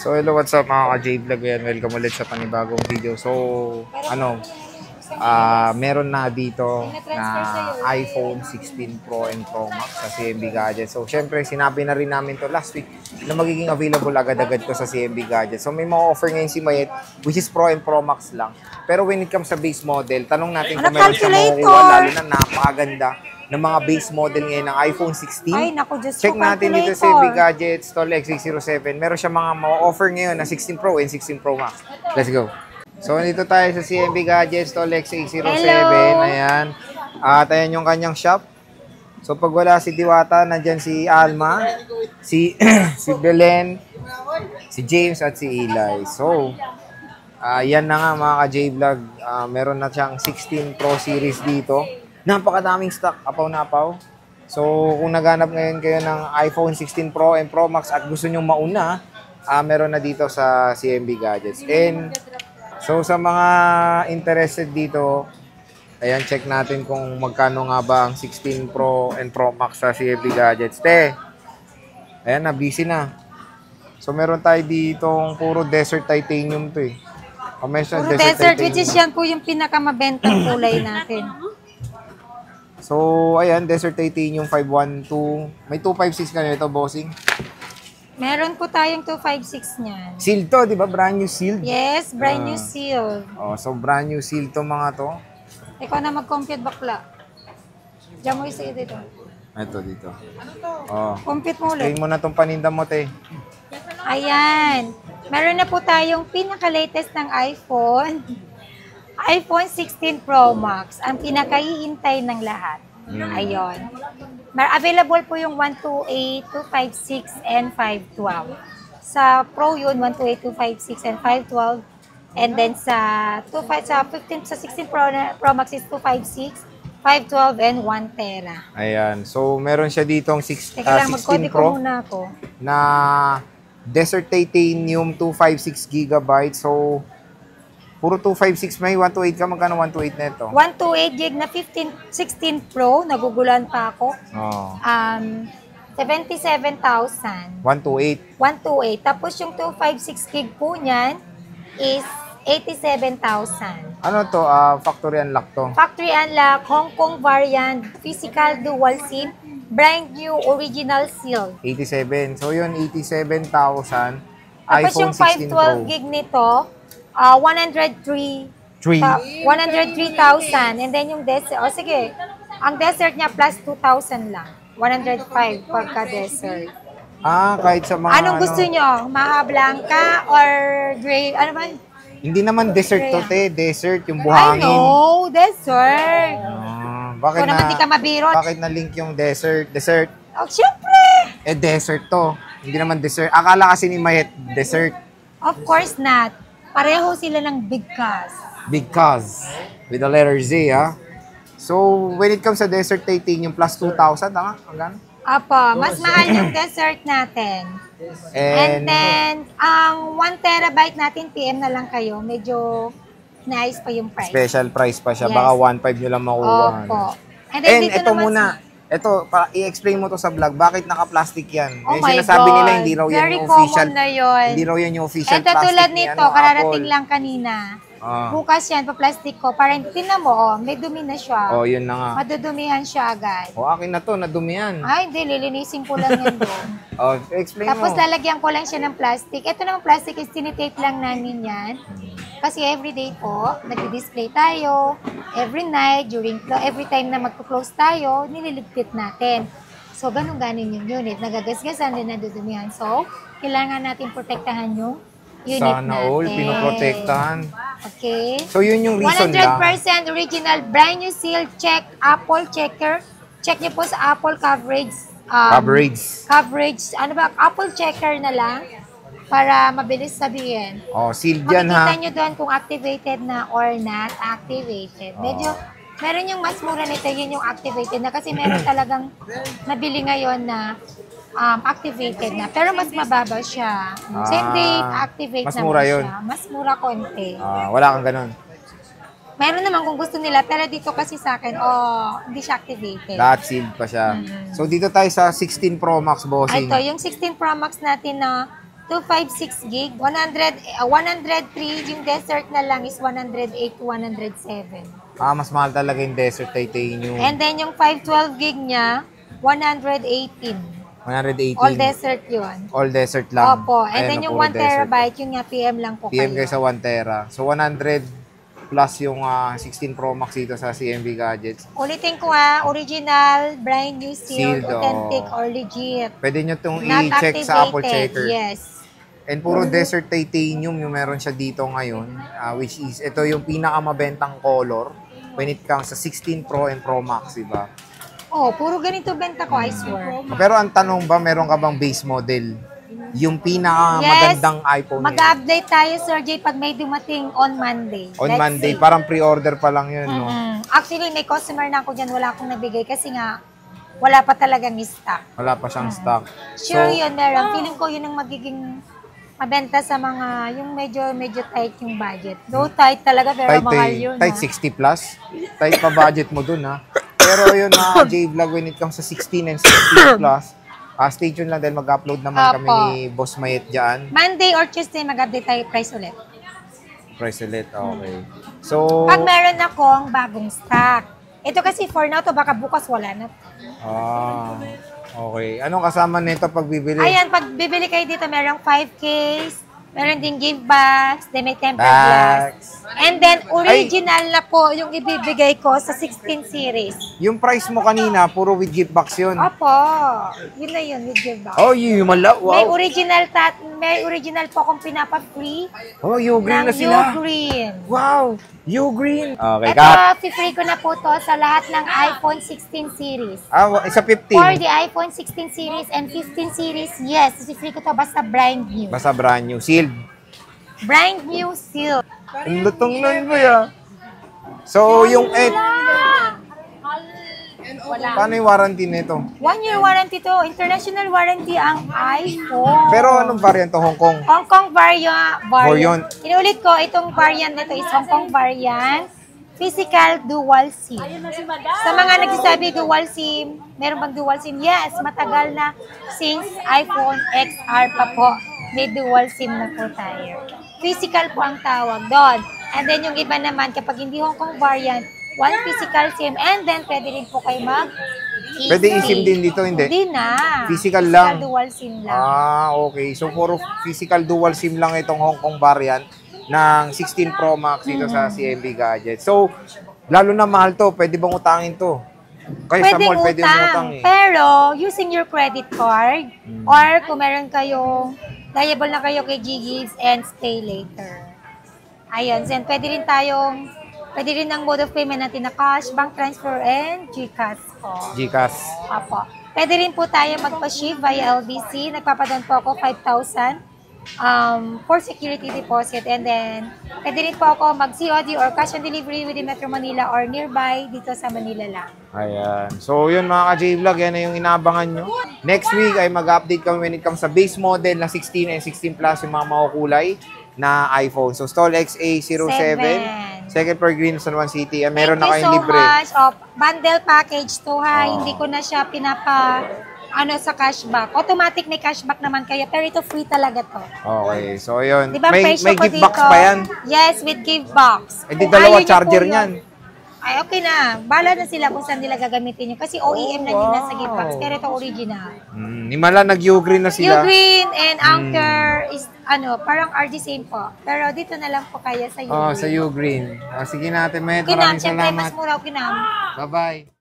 So hello, what's up mga ka-J-Vlog yan? Welcome ulit sa panibagong video. So, meron na dito na iPhone 16 Pro and Pro Max sa CMB Gadget. So, syempre, sinabi na rin namin to last week na magiging available agad-agad to sa CMB Gadget. So, may mga offer ngayon si Mayet, which is Pro and Pro Max lang. Pero when it comes sa base model, tanong natin kung meron siya makukuha, lalo na napakaganda ng mga base model ngayon ng iPhone 16. Ay, naku, just check natin dito sa CMB Gadget, Stall X607. Meron siya mga offer ngayon na 16 Pro and 16 Pro Max. Let's go. So, nandito tayo sa CMB Gadget, Stall X607. Ayan. At ayan yung kanyang shop. So, pag wala si Diwata, nandyan si Alma, si Belen, si James, at si Eli. So, yan na nga mga ka-J-Vlog. Meron na siyang 16 Pro Series dito. Napakadaming stock, apaw-napaw. So, kung naghanap ngayon kayo ng iPhone 16 Pro and Pro Max at gusto nyong mauna, meron na dito sa CMB Gadgets. And, so sa mga interested dito, ayan, check natin kung magkano nga ba ang 16 Pro and Pro Max sa CMB Gadgets. Ayan na, busy na. So, meron tayo ditong puro Desert Titanium to eh. Puro Desert, which is yan po yung pinakamabentang kulay natin. So, ayan, Desert Titanium 512. May 256 ka nito, bossing. Meron po tayong 256 niyan. Sealed to, di ba? Brand new sealed? Yes, brand new sealed. So brand new sealed to mga to. Ikaw na mag-compute bakla. Diyan mo isa dito. Ito dito. Compute mo ulit. Tingin mo na itong paninda mo, te. Ayan. Meron na po tayong pinaka-latest ng iPhone. iPhone 16 Pro Max, ang pinakahihintay ng lahat. Ayun. Available po yung 128, 256, and 512. Sa Pro yun, 128, 256, and 512. And then sa 16 Pro Max is 256, 512, and 1 tera. Ayan. So, meron siya ditong 16 ko Pro muna ako. Na Desert Titanium 256 GB. So, puro 256 may 128 ka. Magkano 128 na ito? 128 gig na 16 Pro. Nagugulan pa ako. 77,000. 128. 128. Tapos yung 256 gig po niyan is 87,000. Ano to? Factory unlock to? Factory unlock, Hong Kong variant, physical dual SIM, brand new original seal. 87. So yun, 87,000. Tapos iPhone yung 512 gig nito, 103,000. And then yung desert, sige, ang desert niya plus 2,000 lang. 105 pagka desert. Kahit sa mga Anong gusto nyo? Maha Blanca or gray? Ano ba? Hindi naman desert to, te. Desert, yung buhangin. I know, desert. Bakit Kung naman di ka mabiro. Bakit na link yung desert? Desert. Oh, syempre. Desert to. Hindi naman desert. Akala kasi ni Mayet, desert. Of course not. Pareho sila ng big cuz. Big cuz. With the letter Z, ha? So, when it comes sa Desert Titanium plus 2,000, hanggang? Apa, mas mahal yung desert natin. And then, ang 1 terabyte natin, PM na lang kayo. Medyo nice pa yung price. Special price pa siya. Yes. Baka 1.5 nyo lang makuha. Opo. And then, dito ito naman muna. Ito, i-explain mo to sa vlog. Bakit naka-plastic yan? Oh yung my sinasabi God. nila, hindi raw yan yung official. Very common na yun. Hindi raw yan yung official ito plastic tulad ni nito, kararating lang kanina. Bukas yan, pa-plastic ko. Para hindi, tinan mo, may dumi na siya. Yun na nga. Madudumihan siya agad. Akin na to, nadumihan. Ay, hindi, lilinisin ko lang yan doon. Explain Tapos mo. lalagyan ko lang siya ng plastic. Ito naman plastic is tinitape lang namin yan. Kasi everyday po, nag-display tayo. Every night, every time na magpo-close tayo, nililigpit natin. So, ganun-ganon yung unit. Nagagasgasan din nadudumihan. So, kailangan natin protektahan yung unit natin. Sana all, pinoprotektahan. Okay. So, yun yung reason 100% original, brand new seal, check, Apple checker. Check niyo po sa Apple coverage. Coverage. Ano ba? Apple checker na lang para mabilis sabihin. Sealed yan, ha? Makikita nyo doon kung activated na or not activated. Medyo, meron yung mas mura nito, yun yung activated na. Kasi meron talagang nabili ngayon na activated na. Pero mas mababa siya. Same day, activate mas naman mura yun. siya. Mas mura konti. Wala kang ganun. Meron naman kung gusto nila, pero dito kasi sa akin, hindi siya activated. Lahat sealed pa siya. So, dito tayo sa 16 Pro Max, bossing. Ito, yung 16 Pro Max natin na 256 gig, 103, yung desert na lang is 108 to 107. Mas mahal talaga yung Desert Titanium. And then yung 512 gig niya, 118. 118. All desert yun. All desert lang. Opo. And Ayan, then yung puro 1 desert. terabyte, yun nga PM lang po PM kayo. kayo sa 1 tera. So 100 plus yung 16 Pro Max dito sa CMB Gadgets. Ulitin ko original, brand new sealed, Sealed, authentic, oh. or legit. Pwede nyo itong Not i-check sa Apple activated. Checker. Yes. And puro Desert Titanium yung meron siya dito ngayon. Which is, ito yung pinakamabentang color when it comes sa 16 Pro and Pro Max, diba? Oh, puro ganito benta ko, I swear. Pero ang tanong ba, meron ka bang base model? Yung pinakamagandang iPhone ngayon? Mag-update tayo, Sir Jay, pag may dumating on Monday. On Let's Monday, see. parang pre-order pa lang yun, no? Actually, may customer na ako dyan, wala akong nabigay kasi nga, wala pa talagang stock. Wala pa siyang stock. Sure yun, meron. Feeling ko yun ang magiging mabenta sa mga, yung medyo tight yung budget. Though tight talaga, pero Tight, mahal yun. tight 60 plus. Tight pa budget mo dun, ha? Pero yun na, J-Vlog, when it comes sa 16 and 16 plus, stay tuned lang dahil mag-upload naman kami Apo. ni Boss Mayet dyan. Monday or Tuesday, mag-update tayo price ulit. Price ulit, okay. So, Pag meron akong bagong stock. Ito kasi for now to, baka bukas wala na. okay. Anong kasama nito pag bibili? Ayan, pag bibili kayo dito, merong 5 case, meron din gift bags, then may tempered Bags. glass. And then, original na po yung ibibigay ko sa 16 series. Yung price mo kanina, puro with gift box yun. Opo, yun na yun with gift box. Oh, yung mala. May Wow. original po akong pinapa-free Oh, you green ng na sila. Green. Wow. You green. Okay, Ito, free ko na po to sa lahat ng iPhone 16 series. Isa For 15. the iPhone 16 series and 15 series, yes, free ko to basta brand new. Basta brand new. Sealed. Brand new seal. Ang lutong nun ba ya? So, yung Wala. paano yung warranty nito? 1 year warranty to. International warranty ang iPhone. Pero anong variant to? Hong Kong? Hong Kong variant. Variant. Inulit ko, itong variant nito is Hong Kong variant. Physical dual SIM. Sa mga nagsasabi dual SIM, meron bang dual SIM? Yes, matagal na since iPhone XR pa po. May dual SIM na po tayo. Physical po ang tawag doon. And then yung iba naman, kapag hindi Hong Kong variant, one physical SIM, and then pwede rin po kayo mag-eSIM. Pwede eSIM din dito, hindi? Hindi na. Physical lang. dual SIM lang. Okay. So, puro physical dual SIM lang itong Hong Kong variant ng 16 Pro Max dito sa CMB Gadget. So, lalo na mahal to. Pwede bang utangin to? Kaya sa mall, pwede mo utang eh. Pero, using your credit card, or kung meron kayong, liable na kayo kay G-Gives and Stay Later. Ayun. Then, pwede rin ang mode of payment natin na cash, bank transfer, and GCash po. GCash. Apo. Pwede rin po tayo magpa-ship via LBC. Nagpapadaan po ako 5,000 for security deposit. And then, pwede rin po ako mag-COD or cash on delivery within Metro Manila or nearby dito sa Manila lang. Ayan. So, yun mga ka-J-Vlog, yan na yung inaabangan nyo. Next week ay mag-update kami when it comes sa base model na 16 and 16 Plus yung mga makukulay na iPhone. So, Stall XA07, second per Green sa One City. Meron na kayong libre. Thank you so much. Bundle package to ha. Hindi ko na siya sa cashback. Automatic may cashback naman kayo. Pero ito free talaga to. Okay. So, yun. Diba, May presyo ko gift box dito? pa yan. Yes, with gift box. Eh, di Kung dalawa ayaw niyo charger po yun, niyan. ay, okay na. Bala na sila kung saan nila gagamitin nyo. Kasi OEM na din nasa gift box. Pero ito original. Himala, nag-U-Green na sila. U-Green and Anchor is, parang are the same po. Pero dito na lang po kaya sa U-Green. Sa U-Green. Sige natin, Met. Kinam, Maraming syempre salamat. mas mura o kinam. Bye-bye.